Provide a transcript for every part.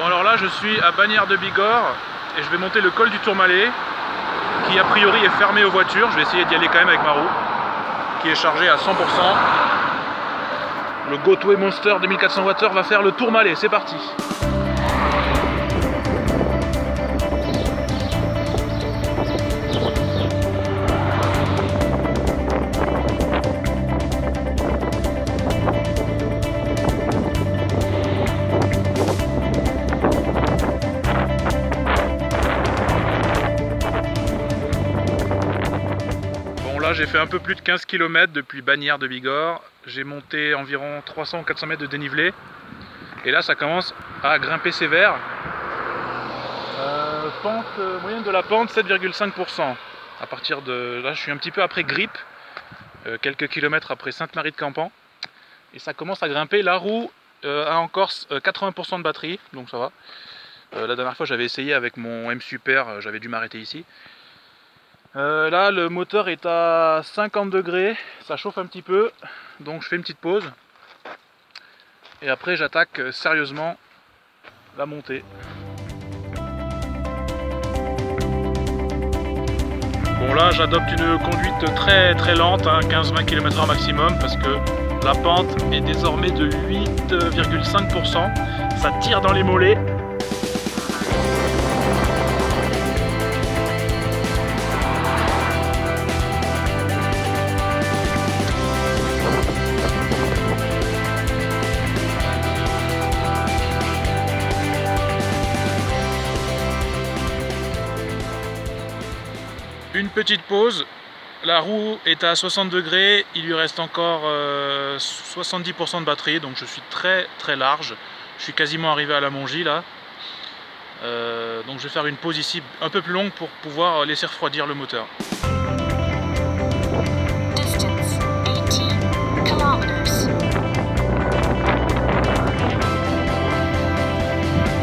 Bon alors là je suis à Bagnères de Bigorre et je vais monter le col du Tourmalet qui a priori est fermé aux voitures. Je vais essayer d'y aller quand même avec ma roue qui est chargée à 100%. Le Goatway Monster 2400 Wh va faire le Tourmalet, c'est parti. Là j'ai fait un peu plus de 15 km depuis Bagnères de Bigorre, j'ai monté environ 300 ou 400 mètres de dénivelé et là ça commence à grimper sévère. Pente moyenne de la pente 7,5%. À partir de là je suis un petit peu après Grippe, quelques kilomètres après Sainte-Marie de Campan et ça commence à grimper. La roue a encore 80% de batterie donc ça va. La dernière fois j'avais essayé avec mon M Super, j'avais dû m'arrêter ici. Là le moteur est à 50 degrés, ça chauffe un petit peu, donc je fais une petite pause et après j'attaque sérieusement la montée. Bon là j'adopte une conduite très lente, hein, 15-20 km/h maximum parce que la pente est désormais de 8,5%, ça tire dans les mollets. Une petite pause, la roue est à 60 degrés, il lui reste encore 70% de batterie, donc je suis très large. Je suis quasiment arrivé à la Mongie là. Donc je vais faire une pause ici un peu plus longue pour pouvoir laisser refroidir le moteur.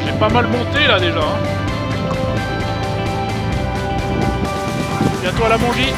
J'ai pas mal monté là déjà. Hein. Bientôt à la Mongie.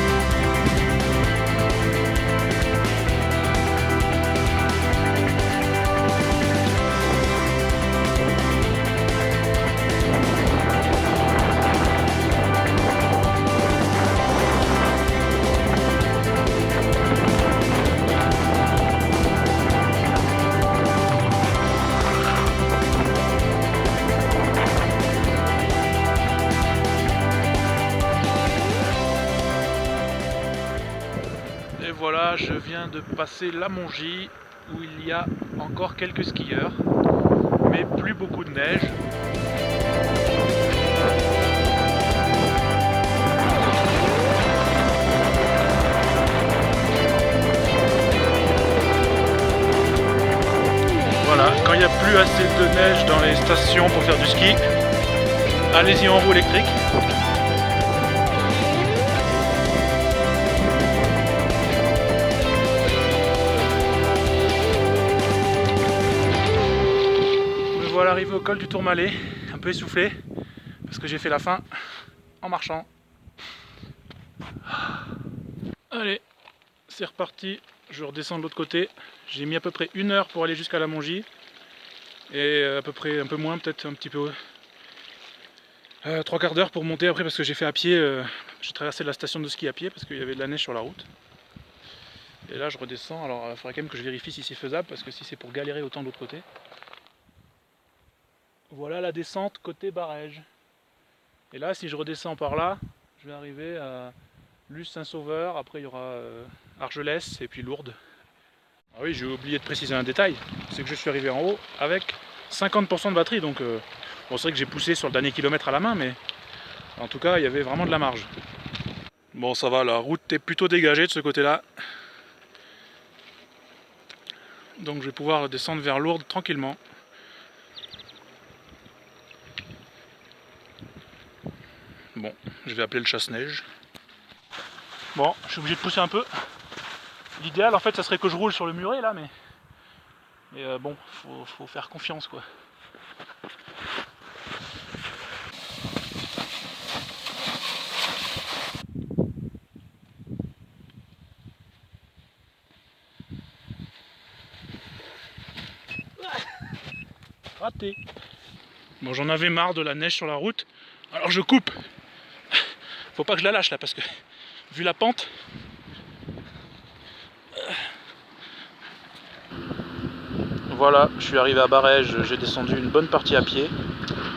Voilà, je viens de passer la Mongie où il y a encore quelques skieurs, mais plus beaucoup de neige. Voilà, quand il n'y a plus assez de neige dans les stations pour faire du ski, allez-y en roue électrique. Voilà, arrivé au col du Tourmalet, un peu essoufflé parce que j'ai fait la fin en marchant. Allez, c'est reparti, je redescends de l'autre côté. J'ai mis à peu près 1 heure pour aller jusqu'à la Mongie et à peu près un peu moins, peut-être un petit peu 3/4 d'heure pour monter après parce que j'ai fait à pied. J'ai traversé la station de ski à pied parce qu'il y avait de la neige sur la route. Et là je redescends, alors il faudrait quand même que je vérifie si c'est faisable parce que si c'est pour galérer autant de l'autre côté. Voilà la descente côté Barège. Et là, si je redescends par là, je vais arriver à Luz-Saint-Sauveur. Après, il y aura Argelès et puis Lourdes. Ah oui, j'ai oublié de préciser un détail. C'est que je suis arrivé en haut avec 50% de batterie. Donc, bon, c'est vrai que j'ai poussé sur le dernier kilomètre à la main, mais en tout cas, il y avait vraiment de la marge. Bon, ça va, la route est plutôt dégagée de ce côté-là. Donc, je vais pouvoir descendre vers Lourdes tranquillement. Bon, je vais appeler le chasse-neige. Bon, je suis obligé de pousser un peu. L'idéal en fait ça serait que je roule sur le muret là, mais bon, faut faire confiance quoi. Raté. Bon, j'en avais marre de la neige sur la route, alors je coupe. Faut pas que je la lâche là, parce que vu la pente. Voilà, je suis arrivé à Barège, j'ai descendu une bonne partie à pied.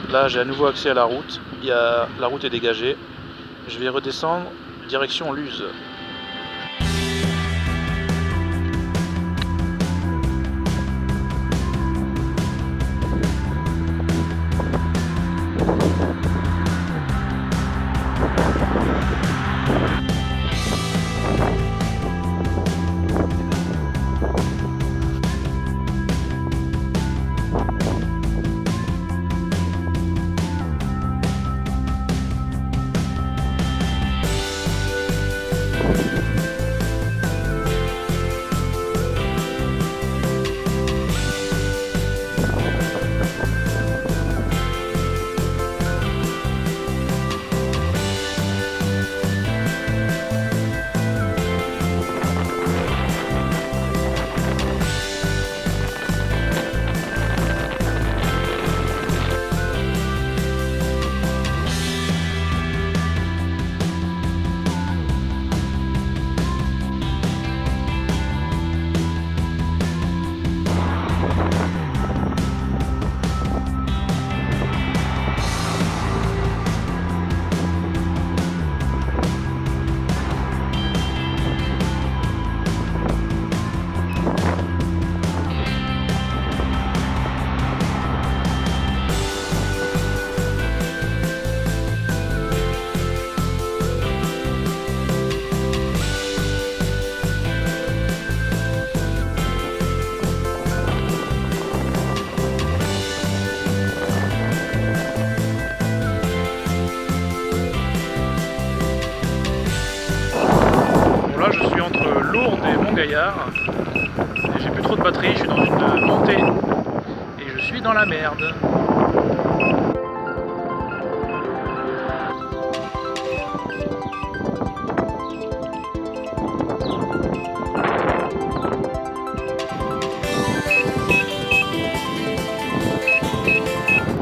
Là, j'ai à nouveau accès à la route. La route est dégagée. Je vais redescendre direction Luz. Je suis entre Lourdes et Montgaillard et j'ai plus trop de batterie, je suis dans une montée et je suis dans la merde.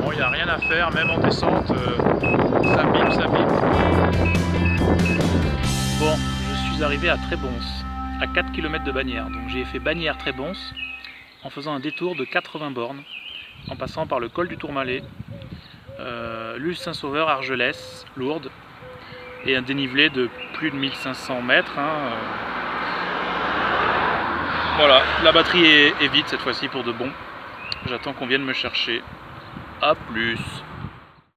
Bon, il n'y a rien à faire, même en descente, ça bip, ça bip. Bon, je suis arrivé à Trébons, à 4 km de Bagnères. Donc j'ai fait Bagnères-Trébons en faisant un détour de 80 bornes, en passant par le col du Tourmalet, Luz-Saint-Sauveur, Argelès, Lourdes, et un dénivelé de plus de 1500 mètres. Voilà, la batterie est vide cette fois-ci pour de bon. J'attends qu'on vienne me chercher. A plus.